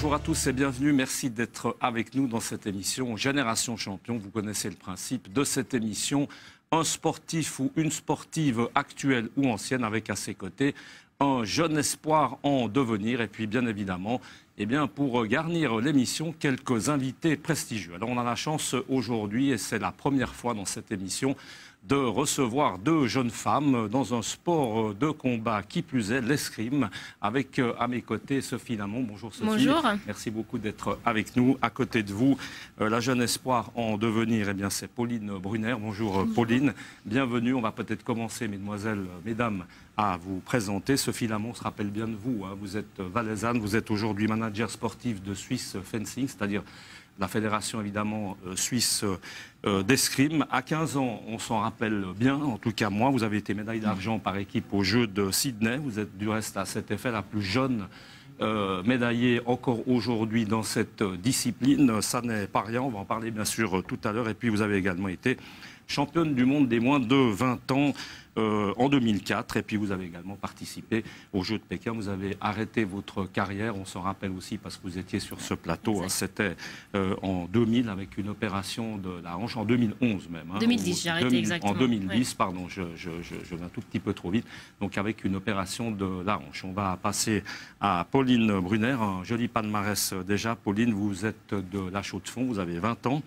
Bonjour à tous et bienvenue. Merci d'être avec nous dans cette émission Génération Champion. Vous connaissez le principe de cette émission. Un sportif ou une sportive actuelle ou ancienne avec à ses côtés un jeune espoir en devenir. Et puis bien évidemment, pour garnir l'émission, quelques invités prestigieux. Alors on a la chance aujourd'hui, et c'est la première fois dans cette émission, de recevoir deux jeunes femmes dans un sport de combat qui plus est, l'escrime, avec à mes côtés Sophie Lamont. Bonjour Sophie. Bonjour. Merci beaucoup d'être avec nous. À côté de vous, la jeune espoir en devenir, c'est Pauline Brunner. Bonjour Pauline, bienvenue. On va peut-être commencer, mesdemoiselles, mesdames, à vous présenter. Sophie Lamont se rappelle bien de vous. Vous êtes valaisanne, vous êtes aujourd'hui manager sportif de Swiss Fencing, c'est-à-dire la fédération évidemment suisse d'escrime. À 15 ans, on s'en rappelle bien, en tout cas moi, vous avez été médaille d'argent par équipe aux Jeux de Sydney. Vous êtes du reste à cet effet la plus jeune médaillée encore aujourd'hui dans cette discipline. Ça n'est pas rien, on va en parler bien sûr tout à l'heure. Et puis vous avez également été championne du monde des moins de 20 ans en 2004. Et puis vous avez également participé aux Jeux de Pékin. Vous avez arrêté votre carrière, on s'en rappelle aussi parce que vous étiez sur ce plateau. C'était en 2000 avec une opération de la hanche, en 2011 même. 2010, j'ai arrêté exactement. En 2010, pardon, je vais un tout petit peu trop vite. Donc avec une opération de la hanche. On va passer à Pauline Brunner. Un joli palmarès déjà. Pauline, vous êtes de La Chaux-de-Fonds, vous avez 20 ans.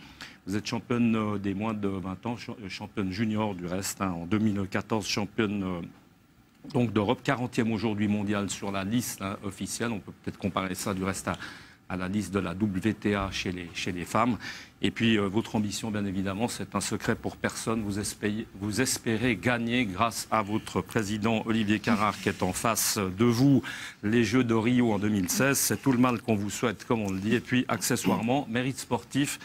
Vous êtes championne des moins de 20 ans, championne junior du reste, en 2014, championne donc d'Europe, 40e aujourd'hui mondiale sur la liste officielle. On peut peut-être comparer ça du reste à la liste de la WTA chez les femmes. Et puis votre ambition, bien évidemment, c'est un secret pour personne. Vous espérez gagner grâce à votre président Olivier Carrard qui est en face de vous les Jeux de Rio en 2016. C'est tout le mal qu'on vous souhaite, comme on le dit. Et puis accessoirement, mérite sportif,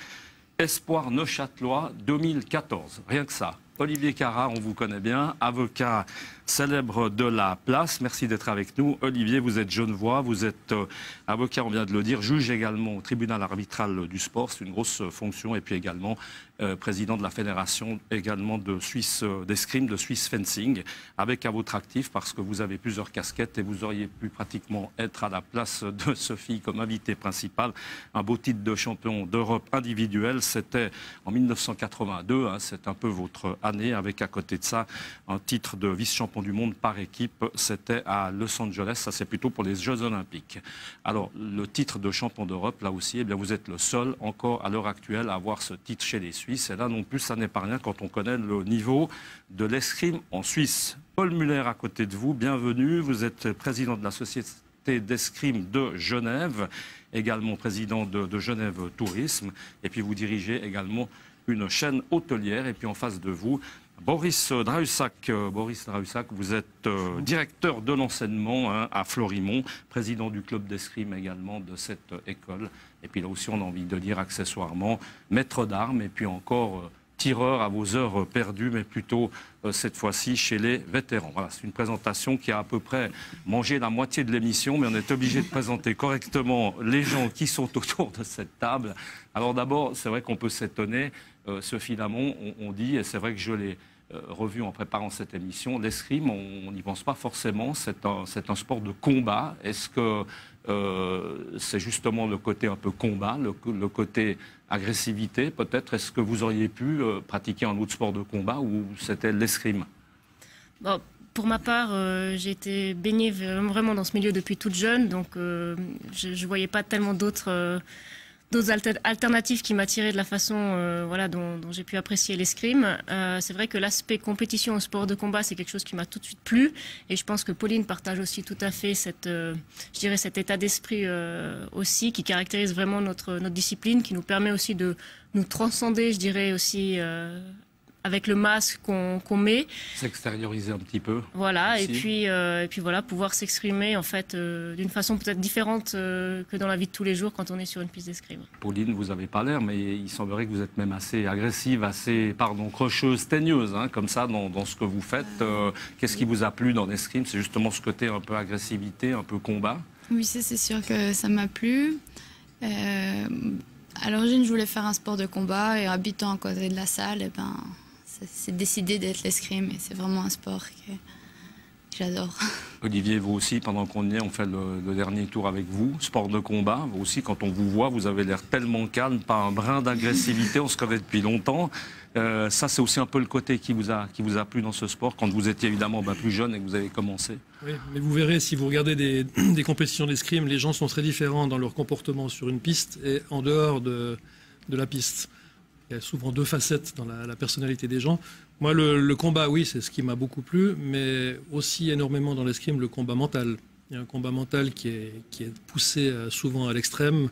Espoir Neuchâtelois 2014, rien que ça. Olivier Carrard, on vous connaît bien, avocat célèbre de la place. Merci d'être avec nous. Olivier, vous êtes genevois, vous êtes avocat, on vient de le dire, juge également au tribunal arbitral du sport, c'est une grosse fonction, et puis également président de la fédération également de Suisse d'escrime, de Swiss Fencing, avec à votre actif, parce que vous avez plusieurs casquettes et vous auriez pu pratiquement être à la place de Sophie comme invitée principale. Un beau titre de champion d'Europe individuel, c'était en 1982, c'est un peu votre année, avec à côté de ça un titre de vice-champion du monde par équipe, c'était à Los Angeles, ça c'est plutôt pour les Jeux Olympiques. Alors le titre de champion d'Europe, là aussi, vous êtes le seul encore à l'heure actuelle à avoir ce titre chez les Suisses, et là non plus ça n'est pas rien quand on connaît le niveau de l'escrime en Suisse. Paul Muller à côté de vous, bienvenue, vous êtes président de la Société d'escrime de Genève, également président de Genève Tourisme, et puis vous dirigez également une chaîne hôtelière. Et puis en face de vous, Boris Drahusac. Boris Drahusac, vous êtes directeur de l'enseignement à Florimont, président du club d'escrime également de cette école. Et puis là aussi, on a envie de dire accessoirement maître d'armes, et puis encore tireur à vos heures perdues, mais plutôt cette fois-ci chez les vétérans. Voilà, c'est une présentation qui a à peu près mangé la moitié de l'émission, mais on est obligé de présenter correctement les gens qui sont autour de cette table. Alors d'abord, c'est vrai qu'on peut s'étonner, Sophie Lamont, on dit, et c'est vrai que je l'ai revu en préparant cette émission, l'escrime, on n'y pense pas forcément, c'est un sport de combat. Est-ce que c'est justement le côté un peu combat, le côté agressivité peut-être? Est-ce que vous auriez pu pratiquer un autre sport de combat ou c'était l'escrime? Bon, pour ma part, j'ai été baignée vraiment dans ce milieu depuis toute jeune, donc je ne voyais pas tellement d'autres alternatives qui m'attiraient de la façon voilà, dont j'ai pu apprécier l'escrime. C'est vrai que l'aspect compétition au sport de combat, c'est quelque chose qui m'a tout de suite plu. Et je pense que Pauline partage aussi tout à fait cet état d'esprit aussi, qui caractérise vraiment notre discipline, qui nous permet aussi de nous transcender, je dirais aussi, avec le masque qu'on met. S'extérioriser un petit peu. Voilà, et puis voilà, pouvoir s'exprimer en fait d'une façon peut-être différente que dans la vie de tous les jours quand on est sur une piste d'escrime. Pauline, vous n'avez pas l'air, mais il semblerait que vous êtes même assez agressive, assez, crocheuse, teigneuse, comme ça, dans ce que vous faites. Qu'est-ce qui vous a plu dans l'escrime? C'est justement ce côté un peu agressivité, un peu combat? Oui, c'est sûr que ça m'a plu. À l'origine, je voulais faire un sport de combat, et habitant à côté de la salle, c'est décidé d'être l'escrime, et c'est vraiment un sport J'adore. Olivier, vous aussi, pendant qu'on y est, on fait le dernier tour avec vous. Sport de combat, vous aussi, quand on vous voit, vous avez l'air tellement calme, pas un brin d'agressivité, on se connaît depuis longtemps. Ça, c'est aussi un peu le côté qui vous a plu dans ce sport, quand vous étiez évidemment plus jeune et que vous avez commencé. Oui, mais vous verrez, si vous regardez des compétitions d'escrime, les gens sont très différents dans leur comportement sur une piste et en dehors de la piste. Il y a souvent deux facettes dans la personnalité des gens. Moi, le combat, oui, c'est ce qui m'a beaucoup plu, mais aussi énormément dans l'escrime, le combat mental. Il y a un combat mental qui est poussé souvent à l'extrême,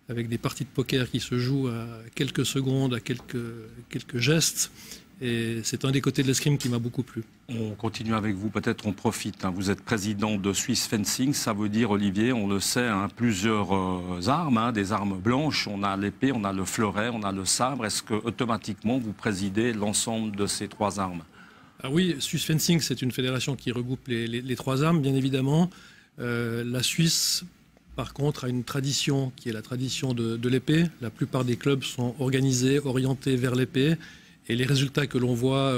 avec des parties de poker qui se jouent à quelques secondes, à quelques gestes. Et c'est un des côtés de l'escrime qui m'a beaucoup plu. On continue avec vous, peut-être on profite. Vous êtes président de Swiss Fencing, ça veut dire, Olivier, on le sait, plusieurs armes, des armes blanches. On a l'épée, on a le fleuret, on a le sabre. Est-ce que automatiquement vous présidez l'ensemble de ces trois armes? Ah oui, Swiss Fencing, c'est une fédération qui regroupe les trois armes, bien évidemment. La Suisse, par contre, a une tradition qui est la tradition de l'épée. La plupart des clubs sont organisés, orientés vers l'épée. Et les résultats que l'on voit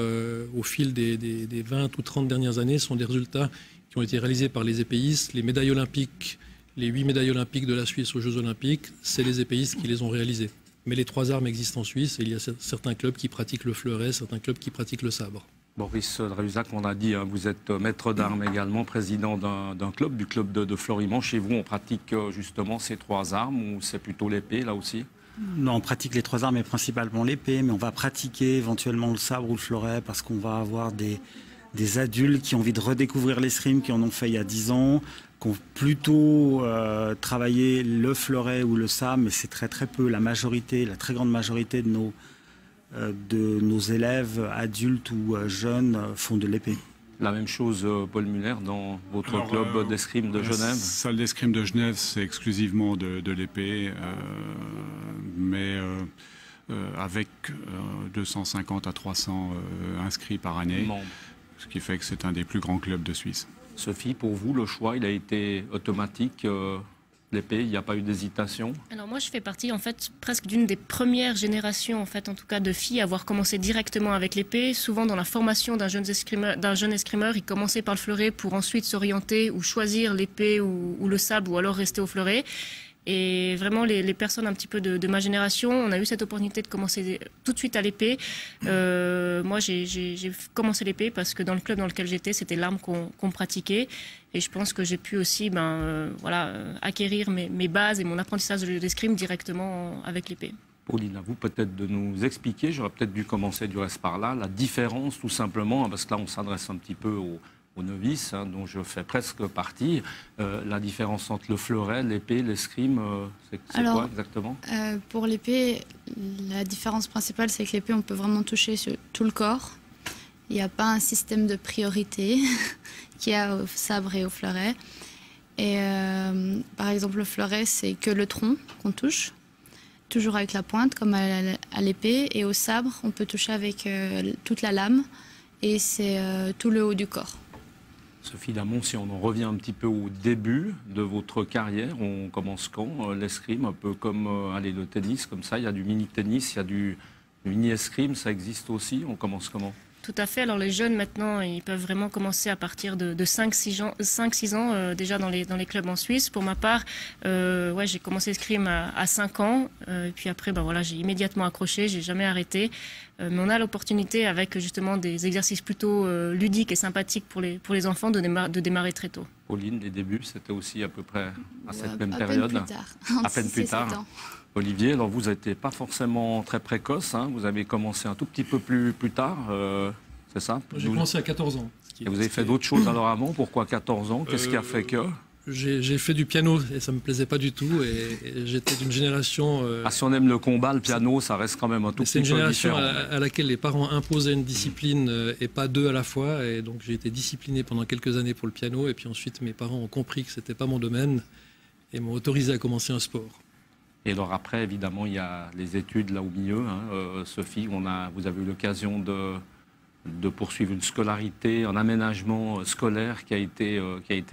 au fil des 20 ou 30 dernières années sont des résultats qui ont été réalisés par les épéistes. Les médailles olympiques, les 8 médailles olympiques de la Suisse aux Jeux olympiques, c'est les épéistes qui les ont réalisées. Mais les trois armes existent en Suisse et il y a certains clubs qui pratiquent le fleuret, certains clubs qui pratiquent le sabre. Boris Dreyfus, on a dit, vous êtes maître d'armes également, président d'un club, du club de Florimont. Chez vous, on pratique justement ces trois armes ou c'est plutôt l'épée là aussi? Non, on pratique les trois armes et principalement l'épée, mais on va pratiquer éventuellement le sabre ou le fleuret parce qu'on va avoir des adultes qui ont envie de redécouvrir l'escrime, qui en ont fait il y a 10 ans, qui ont plutôt travaillé le fleuret ou le sabre, mais c'est très très peu. La très grande majorité de nos élèves adultes ou jeunes font de l'épée. La même chose, Paul Muller, dans votre club d'escrime de Genève? La salle d'escrime de Genève, c'est exclusivement de l'épée, mais avec 250 à 300 inscrits par année, ce qui fait que c'est un des plus grands clubs de Suisse. Sophie, pour vous, le choix, il a été automatique l'épée, il n'y a pas eu d'hésitation? Alors moi, je fais partie en fait presque d'une des premières générations, en tout cas de filles à avoir commencé directement avec l'épée. Souvent dans la formation d'un jeune escrimeur, il commençait par le fleuret pour ensuite s'orienter ou choisir l'épée ou le sabre ou alors rester au fleuret. Et vraiment, les personnes un petit peu de ma génération, on a eu cette opportunité de commencer tout de suite à l'épée. Moi, j'ai commencé l'épée parce que dans le club dans lequel j'étais, c'était l'arme qu'on pratiquait. Et je pense que j'ai pu aussi acquérir mes bases et mon apprentissage de l'escrime directement avec l'épée. Pauline, à vous peut-être de nous expliquer, j'aurais peut-être dû commencer du reste par là, la différence tout simplement, parce que là on s'adresse un petit peu aux novices, dont je fais presque partie. La différence entre le fleuret, l'épée, l'escrime, c'est quoi exactement? Pour l'épée, la différence principale, c'est que l'épée, on peut vraiment toucher sur tout le corps. Il n'y a pas un système de priorité qu'il y a au sabre et au fleuret. Et par exemple, le fleuret, c'est que le tronc qu'on touche, toujours avec la pointe, comme à l'épée. Et au sabre, on peut toucher avec toute la lame, et c'est tout le haut du corps. Sophie Damon, si on en revient un petit peu au début de votre carrière, on commence quand? L'escrime, un peu comme le tennis, comme ça, il y a du mini-tennis, il y a du mini-escrime, ça existe aussi, on commence comment? Tout à fait. Alors les jeunes maintenant, ils peuvent vraiment commencer à partir de 5-6 ans déjà dans les clubs en Suisse. Pour ma part, j'ai commencé l'escrime à 5 ans. Et puis après, j'ai immédiatement accroché, j'ai jamais arrêté. Mais on a l'opportunité avec justement des exercices plutôt ludiques et sympathiques pour les enfants de démarrer très tôt. Pauline, les débuts, c'était aussi à peu près à cette même période? À peine plus tard. Olivier, alors vous n'étiez pas forcément très précoce, vous avez commencé un tout petit peu plus tard, c'est ça? J'ai commencé à 14 ans. Et vous avez fait d'autres choses alors avant? Pourquoi 14 ans? Qu'est-ce qui a fait que? J'ai fait du piano et ça ne me plaisait pas du tout, et j'étais d'une génération... si on aime le combat, le piano, ça reste quand même un tout petit peu différent. C'est une génération à laquelle les parents imposaient une discipline et pas deux à la fois, et donc j'ai été discipliné pendant quelques années pour le piano, et puis ensuite mes parents ont compris que ce n'était pas mon domaine et m'ont autorisé à commencer un sport. Et alors après, évidemment, il y a les études là au milieu. Sophie, vous avez eu l'occasion de poursuivre une scolarité, un aménagement scolaire qui a été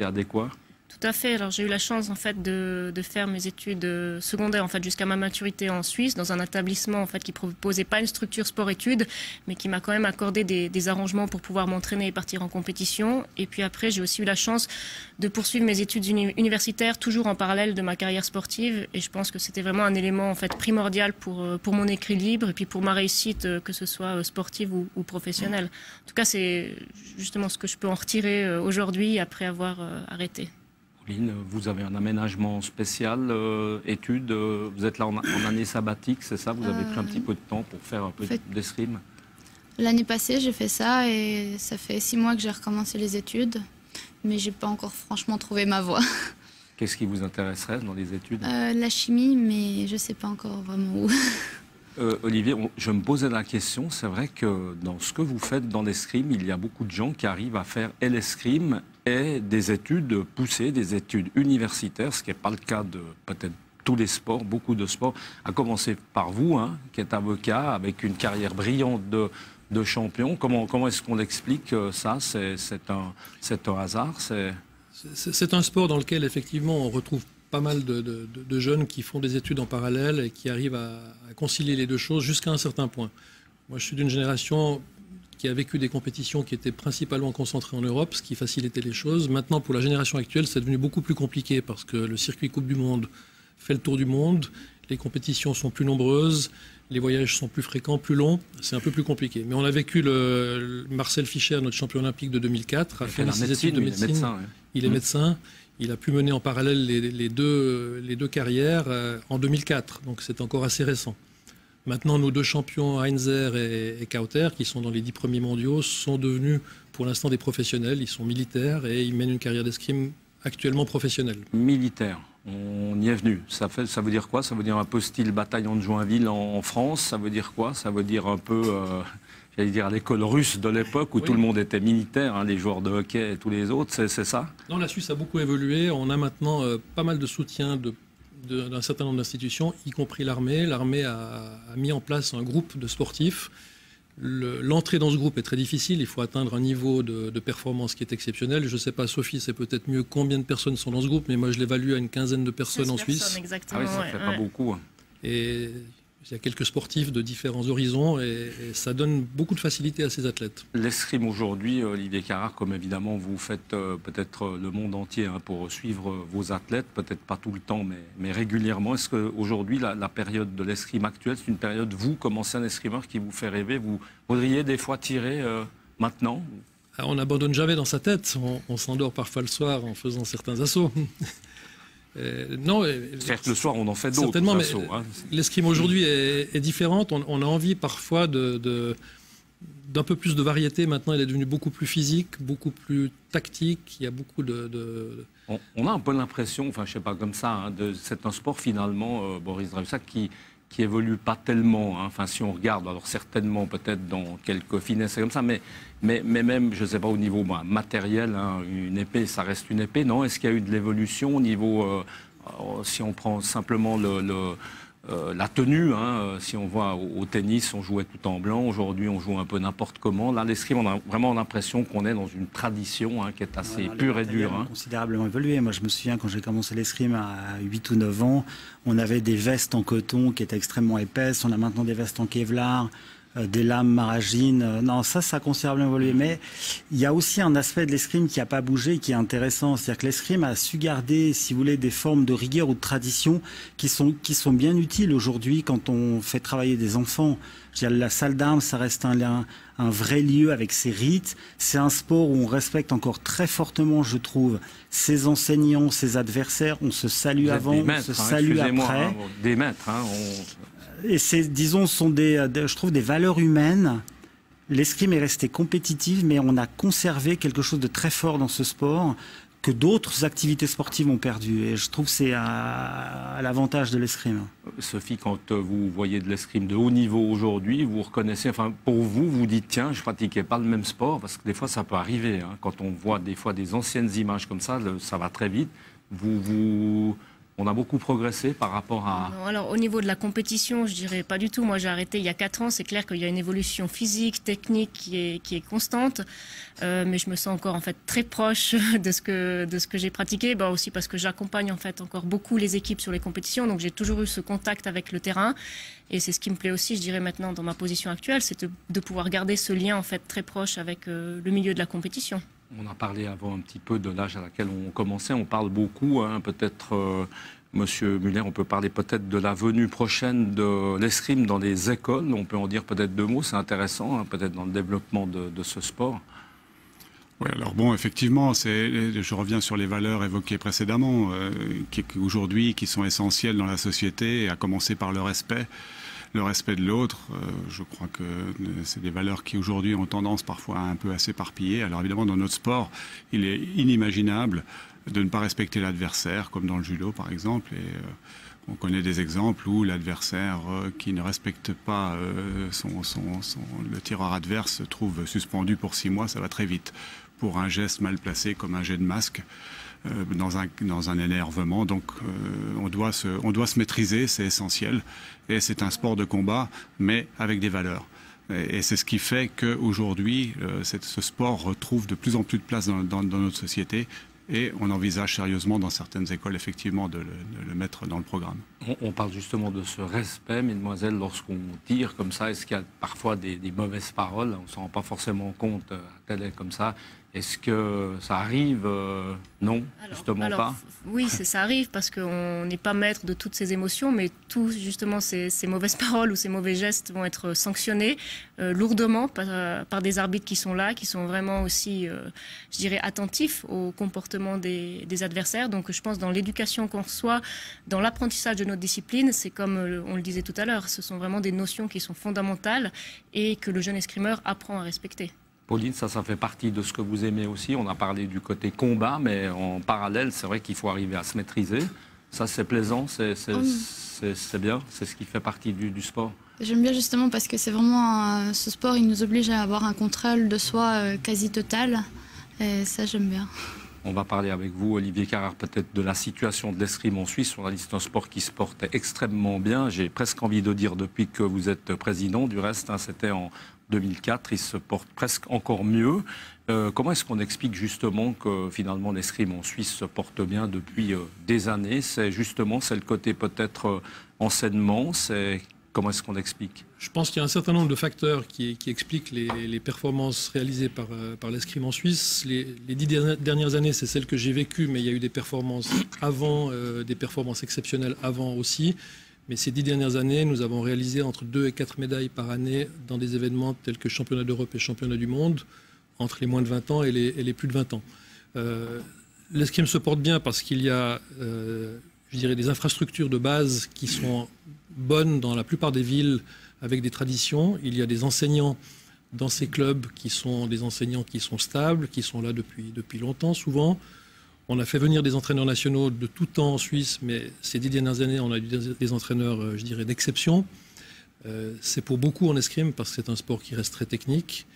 adéquat? Tout à fait. Alors j'ai eu la chance en fait de faire mes études secondaires en fait jusqu'à ma maturité en Suisse dans un établissement en fait qui proposait pas une structure sport-études, mais qui m'a quand même accordé des arrangements pour pouvoir m'entraîner et partir en compétition. Et puis après j'ai aussi eu la chance de poursuivre mes études universitaires toujours en parallèle de ma carrière sportive. Et je pense que c'était vraiment un élément en fait primordial pour mon équilibre et puis pour ma réussite, que ce soit sportive ou professionnelle. En tout cas c'est justement ce que je peux en retirer aujourd'hui après avoir arrêté. Vous avez un aménagement spécial, études, vous êtes là en année sabbatique, c'est ça? Vous avez pris un petit peu de temps pour faire un peu d'escrime? L'année passée, j'ai fait ça et ça fait 6 mois que j'ai recommencé les études, mais j'ai pas encore franchement trouvé ma voie. Qu'est-ce qui vous intéresserait dans les études? La chimie, mais je sais pas encore vraiment où. Olivier, je me posais la question, c'est vrai que dans ce que vous faites dans l'escrime, il y a beaucoup de gens qui arrivent à faire et l'escrime et des études poussées, des études universitaires, ce qui n'est pas le cas de peut-être tous les sports, beaucoup de sports, à commencer par vous, hein, qui êtes avocat, avec une carrière brillante de champion. Comment est-ce qu'on explique ça? C'est un hasard? C'est un sport dans lequel, effectivement, on retrouve pas mal de jeunes qui font des études en parallèle et qui arrivent à concilier les deux choses jusqu'à un certain point. Moi, je suis d'une génération qui a vécu des compétitions qui étaient principalement concentrées en Europe, ce qui facilitait les choses. Maintenant, pour la génération actuelle, c'est devenu beaucoup plus compliqué parce que le circuit Coupe du Monde fait le tour du monde, les compétitions sont plus nombreuses, les voyages sont plus fréquents, plus longs, c'est un peu plus compliqué. Mais on a vécu Marcel Fischer, notre champion olympique de 2004, a fait ses études de médecine. Il est médecin. Il a pu mener en parallèle les deux carrières en 2004, donc c'est encore assez récent. Maintenant, nos deux champions, Heinzer et Kauter, qui sont dans les 10 premiers mondiaux, sont devenus pour l'instant des professionnels. Ils sont militaires et ils mènent une carrière d'escrime actuellement professionnelle. Militaire, on y est venu. Ça veut dire quoi? Ça veut dire un peu style bataillon de Joinville en France? Ça veut dire quoi? Ça veut dire un peu... j'allais dire à l'école russe de l'époque où tout le monde était militaire, hein, les joueurs de hockey et tous les autres, c'est ça? Non, la Suisse a beaucoup évolué. On a maintenant pas mal de soutien d'un certain nombre d'institutions, y compris l'armée. L'armée a mis en place un groupe de sportifs. L'entrée dans ce groupe est très difficile. Il faut atteindre un niveau de performance qui est exceptionnel. Je ne sais pas, Sophie, c'est peut-être mieux combien de personnes sont dans ce groupe, mais moi je l'évalue à une quinzaine de personnes en Suisse. Exactement, ah oui, ça ne fait pas beaucoup. Hein. Et il y a quelques sportifs de différents horizons et ça donne beaucoup de facilité à ces athlètes. L'escrime aujourd'hui, Olivier Carrard, comme évidemment vous faites peut-être le monde entier hein, pour suivre vos athlètes, peut-être pas tout le temps, mais régulièrement. Est-ce qu'aujourd'hui, la période de l'escrime actuelle, c'est une période, vous, comme ancien escrimeur, qui vous fait rêver? Vous voudriez des fois tirer maintenant? Alors, on n'abandonne jamais dans sa tête. On s'endort parfois le soir en faisant certains assauts. Non, certes, le soir, on en fait d'autres. Certainement, mais hein. L'escrime aujourd'hui est différente. On a envie parfois d'un peu plus de variété. Maintenant, elle est devenue beaucoup plus physique, beaucoup plus tactique. Il y a beaucoup On a un peu l'impression, enfin, je sais pas comme ça, hein, c'est un sport finalement, Boris Dreyfus, qui évolue pas tellement. Hein. Enfin, si on regarde, alors certainement peut-être dans quelques finesses comme ça, mais même, je ne sais pas, au niveau matériel, hein, une épée, ça reste une épée, non? Est-ce qu'il y a eu de l'évolution au niveau, si on prend simplement la tenue, hein, si on voit au tennis, on jouait tout en blanc, aujourd'hui on joue un peu n'importe comment. Là, l'escrime, on a vraiment l'impression qu'on est dans une tradition hein, qui est assez pure et dure. Hein. Considérablement évolué. Moi, je me souviens quand j'ai commencé l'escrime à 8 ou 9 ans, on avait des vestes en coton qui étaient extrêmement épaisses, on a maintenant des vestes en Kevlar, des lames maragines. Non, ça a considérablement évolué. Mais il y a aussi un aspect de l'escrime qui n'a pas bougé, qui est intéressant. C'est-à-dire que l'escrime a su garder, si vous voulez, des formes de rigueur ou de tradition qui sont bien utiles aujourd'hui quand on fait travailler des enfants. Je veux dire, la salle d'armes, ça reste un vrai lieu avec ses rites. C'est un sport où on respecte encore très fortement, je trouve, ses enseignants, ses adversaires. On se salue avant, on se salue après. Hein, des maîtres, hein, Et disons, sont je trouve des valeurs humaines. L'escrime est resté compétitive, mais on a conservé quelque chose de très fort dans ce sport que d'autres activités sportives ont perdu. Et je trouve que c'est à l'avantage de l'escrime. Sophie, quand vous voyez de l'escrime de haut niveau aujourd'hui, vous reconnaissez, enfin pour vous, vous dites tiens, je pratiquais pas le même sport, parce que des fois ça peut arriver. Hein, quand on voit des fois des anciennes images comme ça va très vite. On a beaucoup progressé par rapport à... Non, alors au niveau de la compétition, je dirais pas du tout. Moi j'ai arrêté il y a 4 ans. C'est clair qu'il y a une évolution physique, technique qui est constante. Mais je me sens encore en fait très proche de ce que j'ai pratiqué. Bah, aussi parce que j'accompagne en fait encore beaucoup les équipes sur les compétitions. Donc j'ai toujours eu ce contact avec le terrain. Et c'est ce qui me plaît aussi, je dirais maintenant dans ma position actuelle, c'est de pouvoir garder ce lien en fait très proche avec le milieu de la compétition. On a parlé avant un petit peu de l'âge à laquelle on commençait. On parle beaucoup, hein, peut-être, Monsieur Muller, on peut parler peut-être de la venue prochaine de l'escrime dans les écoles. On peut en dire peut-être 2 mots, c'est intéressant, hein, peut-être dans le développement de ce sport. Oui, alors bon, effectivement, je reviens sur les valeurs évoquées précédemment, aujourd'hui, qui sont essentielles dans la société, à commencer par le respect de l'autre. Je crois que c'est des valeurs qui aujourd'hui ont tendance parfois un peu à s'éparpiller. Alors évidemment, dans notre sport, il est inimaginable de ne pas respecter l'adversaire, comme dans le judo par exemple. Et on connaît des exemples où l'adversaire qui ne respecte pas le tireur adverse se trouve suspendu pour 6 mois, ça va très vite. Pour un geste mal placé comme un jet de masque. Dans un énervement. Donc on doit se maîtriser, c'est essentiel. Et c'est un sport de combat, mais avec des valeurs. Et c'est ce qui fait qu'aujourd'hui, ce sport retrouve de plus en plus de place dans notre société. Et on envisage sérieusement dans certaines écoles, effectivement, de le mettre dans le programme. On parle justement de ce respect, mesdemoiselles, lorsqu'on tire comme ça. Est-ce qu'il y a parfois des mauvaises paroles? On ne s'en rend pas forcément compte, tel est comme ça. Est-ce que ça arrive? Non, justement pas. Oui, ça arrive parce qu'on n'est pas maître de toutes ces émotions, mais tous justement ces mauvaises paroles ou ces mauvais gestes vont être sanctionnés lourdement par des arbitres qui sont là, qui sont vraiment aussi, je dirais, attentifs au comportement des adversaires. Donc je pense dans l'éducation qu'on reçoit, dans l'apprentissage de notre discipline, c'est comme on le disait tout à l'heure, ce sont vraiment des notions qui sont fondamentales et que le jeune escrimeur apprend à respecter. Pauline, ça fait partie de ce que vous aimez aussi. On a parlé du côté combat, mais en parallèle, c'est vrai qu'il faut arriver à se maîtriser. Ça, c'est plaisant, c'est bien, c'est ce qui fait partie du sport. J'aime bien justement parce que c'est vraiment ce sport, il nous oblige à avoir un contrôle de soi quasi total. Et ça, j'aime bien. On va parler avec vous, Olivier Carrard, peut-être de la situation de l'escrime en Suisse. On a dit que c'est un sport qui se portait extrêmement bien. J'ai presque envie de dire depuis que vous êtes président. Du reste, hein, c'était en 2004, il se porte presque encore mieux. Comment est-ce qu'on explique justement que finalement l'escrime en Suisse se porte bien depuis des années? C'est le côté peut-être enseignement, comment est-ce qu'on explique? Je pense qu'il y a un certain nombre de facteurs qui expliquent les performances réalisées par l'escrime en Suisse. Les 10 dernières années, c'est celles que j'ai vécues, mais il y a eu des performances avant, des performances exceptionnelles avant aussi. Mais ces 10 dernières années, nous avons réalisé entre 2 et 4 médailles par année dans des événements tels que championnat d'Europe et championnat du monde, entre les moins de 20 ans et les plus de 20 ans. L'escrime se porte bien parce qu'il y a, je dirais, des infrastructures de base qui sont bonnes dans la plupart des villes avec des traditions. Il y a des enseignants dans ces clubs qui sont des enseignants qui sont stables, qui sont là depuis longtemps souvent. On a fait venir des entraîneurs nationaux de tout temps en Suisse, mais ces 10 dernières années, on a eu des entraîneurs, je dirais, d'exception. C'est pour beaucoup en escrime parce que c'est un sport qui reste très technique.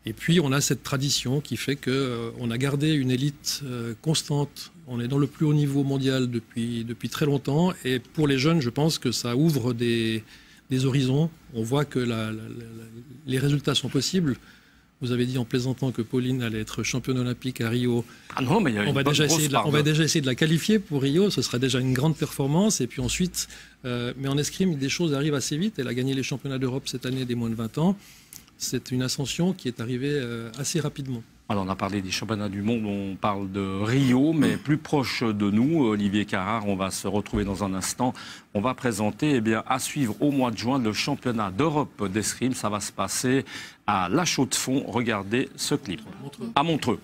Et puis, on a cette tradition qui fait qu'on a gardé une élite constante. On est dans le plus haut niveau mondial depuis très longtemps. Et pour les jeunes, je pense que ça ouvre des horizons. On voit que les résultats sont possibles. Vous avez dit en plaisantant que Pauline allait être championne olympique à Rio. Ah non, mais il y a on va déjà essayer de la qualifier pour Rio. Ce sera déjà une grande performance. Et puis ensuite, mais en escrime, des choses arrivent assez vite. Elle a gagné les championnats d'Europe cette année des moins de 20 ans. C'est une ascension qui est arrivée assez rapidement. Alors, on a parlé des championnats du monde, on parle de Rio, mais plus proche de nous, Olivier Carrard, on va se retrouver dans un instant. On va présenter, à suivre au mois de juin, le championnat d'Europe d'escrime. Ça va se passer à La Chaux-de-Fonds. Regardez ce clip. À Montreux.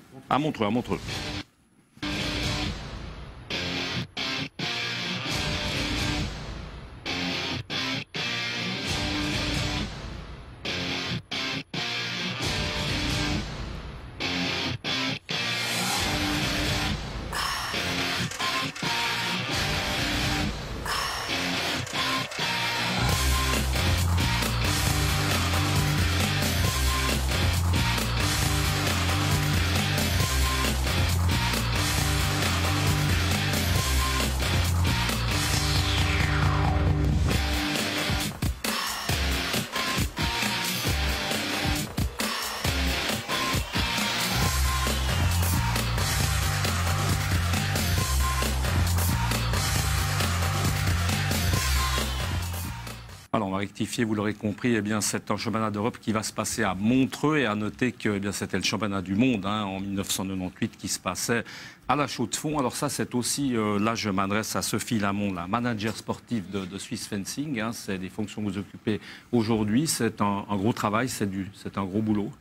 Alors, on va rectifier, vous l'aurez compris, eh bien, c'est un championnat d'Europe qui va se passer à Montreux, et à noter que eh bien, c'était le championnat du monde en 1998 qui se passait à la Chaux-de-Fonds. Alors ça, c'est aussi, là je m'adresse à Sophie Lamont, la manager sportive de Swiss Fencing, c'est des fonctions que vous occupez aujourd'hui, c'est un gros travail, c'est un gros boulot.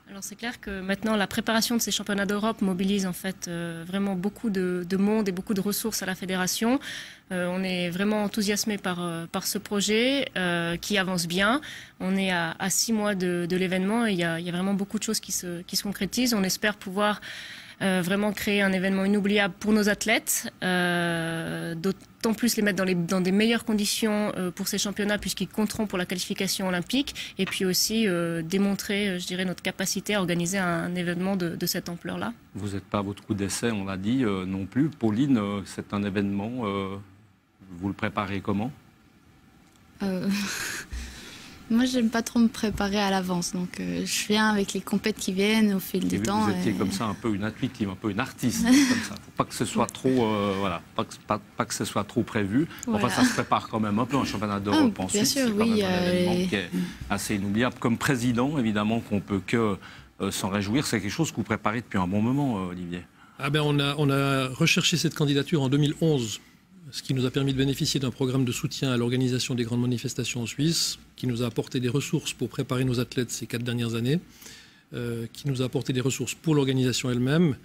Alors c'est clair que maintenant la préparation de ces championnats d'Europe mobilise en fait vraiment beaucoup de monde et beaucoup de ressources à la fédération. On est vraiment enthousiasmé par ce projet qui avance bien. On est à 6 mois de l'événement et il y a vraiment beaucoup de choses qui se concrétisent. On espère pouvoir vraiment créer un événement inoubliable pour nos athlètes, d'autant plus les mettre dans des meilleures conditions pour ces championnats puisqu'ils compteront pour la qualification olympique, et puis aussi démontrer, je dirais, notre capacité à organiser un événement de cette ampleur-là. Vous n'êtes pas à votre coup d'essai, on l'a dit, non plus. Pauline, c'est un événement, vous le préparez comment? Moi, j'aime pas trop me préparer à l'avance, donc je viens avec les compètes qui viennent au fil du temps. Vous étiez comme ça un peu une intuitive, un peu une artiste, comme ça. Faut pas que ce soit trop, voilà, pas que ce soit trop prévu. Voilà. Enfin, ça se prépare quand même un peu un championnat d'Europe en Suisse. Bien sûr, oui. C'est un événement qui est assez inoubliable. Comme président, évidemment, qu'on peut que s'en réjouir. C'est quelque chose que vous préparez depuis un bon moment, Olivier. Ah ben, on a recherché cette candidature en 2011. Ce qui nous a permis de bénéficier d'un programme de soutien à l'organisation des grandes manifestations en Suisse, qui nous a apporté des ressources pour préparer nos athlètes ces 4 dernières années, qui nous a apporté des ressources pour l'organisation elle-même.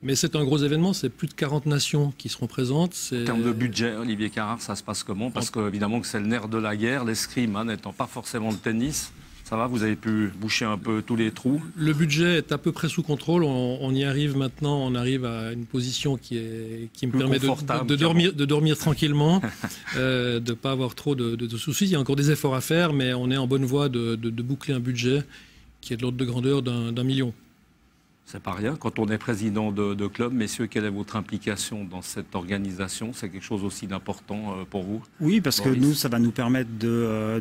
Mais c'est un gros événement, c'est plus de 40 nations qui seront présentes. En termes de budget, Olivier Carrard, ça se passe comment? Parce qu'évidemment que c'est le nerf de la guerre, l'escrime n'étant pas forcément le tennis. Ça va, vous avez pu boucher un peu tous les trous? Le budget est à peu près sous contrôle. On y arrive maintenant. On arrive à une position qui me permet de dormir tranquillement, de ne pas avoir trop de soucis. Il y a encore des efforts à faire, mais on est en bonne voie de boucler un budget qui est de l'ordre de grandeur d'1 million. C'est pas rien. Quand on est président de club, messieurs, quelle est votre implication dans cette organisation? C'est quelque chose aussi d'important pour vous? Oui, parce Boris, que nous, ça va nous permettre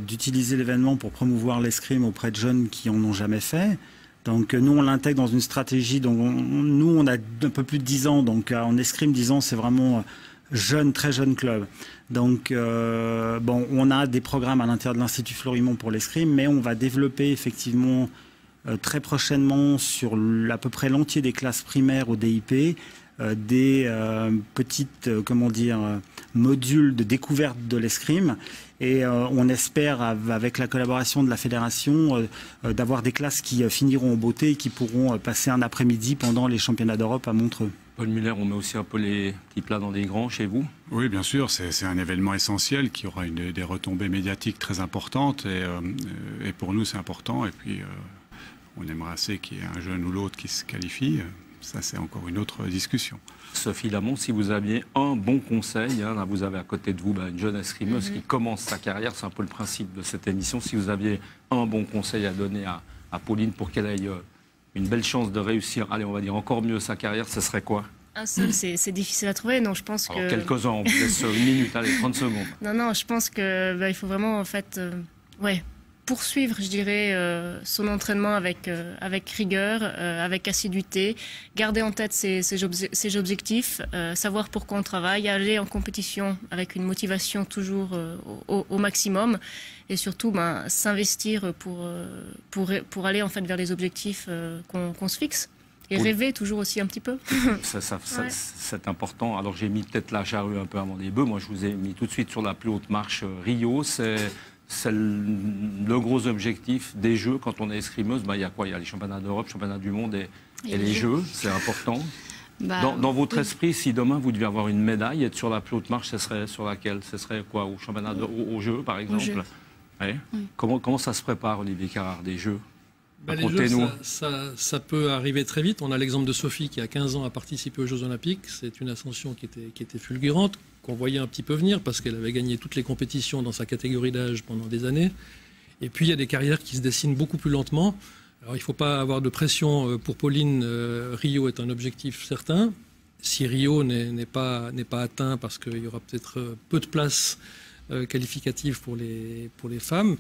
d'utiliser l'événement pour promouvoir l'escrime auprès de jeunes qui en ont jamais fait. Donc nous, on l'intègre dans une stratégie. Donc nous, on a un peu plus de 10 ans. Donc en escrime, 10 ans, c'est vraiment jeune, très jeune club. Donc bon, on a des programmes à l'intérieur de l'Institut Florimond pour l'escrime, mais on va développer effectivement très prochainement sur à peu près l'entier des classes primaires au DIP, des petites, modules de découverte de l'escrime. Et on espère, avec la collaboration de la fédération, d'avoir des classes qui finiront en beauté et qui pourront passer un après-midi pendant les championnats d'Europe à Montreux. Paul Muller, on met aussi un peu les petits plats dans des grands chez vous? Oui, bien sûr, c'est un événement essentiel qui aura des retombées médiatiques très importantes. Et pour nous, c'est important. Et puis, on aimerait assez qu'il y ait un jeune ou l'autre qui se qualifie. Ça, c'est encore une autre discussion. Sophie Lamont, si vous aviez un bon conseil, là vous avez à côté de vous une jeune escrimeuse qui commence sa carrière, c'est un peu le principe de cette émission. Si vous aviez un bon conseil à donner à Pauline pour qu'elle ait une belle chance de réussir, allez, on va dire encore mieux sa carrière, ce serait quoi? Un seul, c'est difficile à trouver, non, je pense que... Alors, quelques-uns, on vous laisse une minute, allez, 30 secondes. Non, je pense que il faut vraiment, en fait, poursuivre, je dirais, son entraînement avec rigueur, avec assiduité, garder en tête ses objectifs, savoir pourquoi on travaille, aller en compétition avec une motivation toujours au maximum, et surtout s'investir pour aller en fait vers les objectifs qu'on se fixe. Et rêver toujours aussi un petit peu. C'est important. Alors j'ai mis peut-être la charrue un peu avant les bœufs. Moi je vous ai mis tout de suite sur la plus haute marche Rio. C'est le gros objectif des Jeux. Quand on est escrimeuse, il y a quoi? Il y a les championnats d'Europe, championnats du monde et les Jeux. C'est important. Dans votre esprit, si demain vous deviez avoir une médaille, être sur la plus haute marche, ce serait sur laquelle? Ce serait quoi? Au championnat aux Jeux, par exemple? Oui. Comment ça se prépare, Olivier Carrard, des Jeux? Les Jeux, ça peut arriver très vite. On a l'exemple de Sophie qui, à 15 ans, a participé aux Jeux Olympiques. C'est une ascension qui était fulgurante, qu'on voyait un petit peu venir parce qu'elle avait gagné toutes les compétitions dans sa catégorie d'âge pendant des années. Et puis, il y a des carrières qui se dessinent beaucoup plus lentement. Alors, il ne faut pas avoir de pression pour Pauline. Rio est un objectif certain. Si Rio n'est pas atteint parce qu'il y aura peut-être peu de places qualificatives pour les femmes,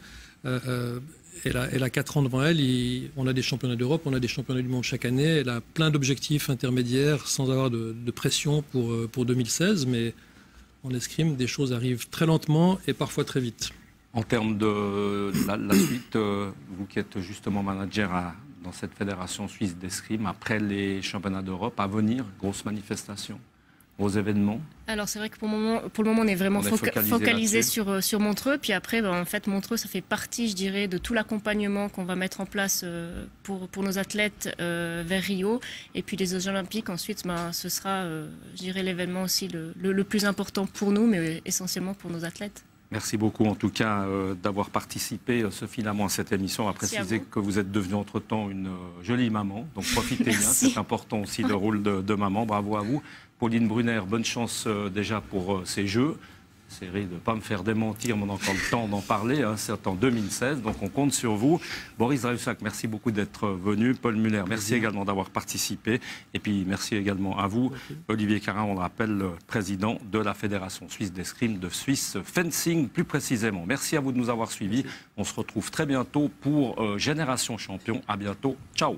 elle a 4 ans devant elle. On a des championnats d'Europe, on a des championnats du monde chaque année. Elle a plein d'objectifs intermédiaires sans avoir de pression pour 2016. Mais en escrime, des choses arrivent très lentement et parfois très vite. En termes de la suite, vous qui êtes justement manager dans cette fédération suisse d'escrime, après les championnats d'Europe, à venir, grosses manifestations, gros événements? Alors c'est vrai que pour le moment on est vraiment focalisé sur Montreux. Puis après, en fait, Montreux, ça fait partie, je dirais, de tout l'accompagnement qu'on va mettre en place pour nos athlètes vers Rio. Et puis les Jeux Olympiques, ensuite, ce sera, je dirais, l'événement aussi le plus important pour nous, mais essentiellement pour nos athlètes. Merci beaucoup en tout cas d'avoir participé, Sophie Lamont, à cette émission. On va préciser que vous êtes devenue entre-temps une jolie maman, donc profitez bien, c'est important aussi le rôle de maman, bravo à vous. Pauline Brunner, bonne chance déjà pour ces Jeux. Essayez de ne pas me faire démentir, mais on a encore le temps d'en parler, hein, c'est en 2016, donc on compte sur vous. Boris Drahusac, merci beaucoup d'être venu. Paul Muller, merci également d'avoir participé. Et puis merci également à vous. Olivier Carin, on le rappelle, le président de la Fédération Suisse d'Escrime, de Swiss Fencing plus précisément. Merci à vous de nous avoir suivis. On se retrouve très bientôt pour Génération Champion. À bientôt. Ciao.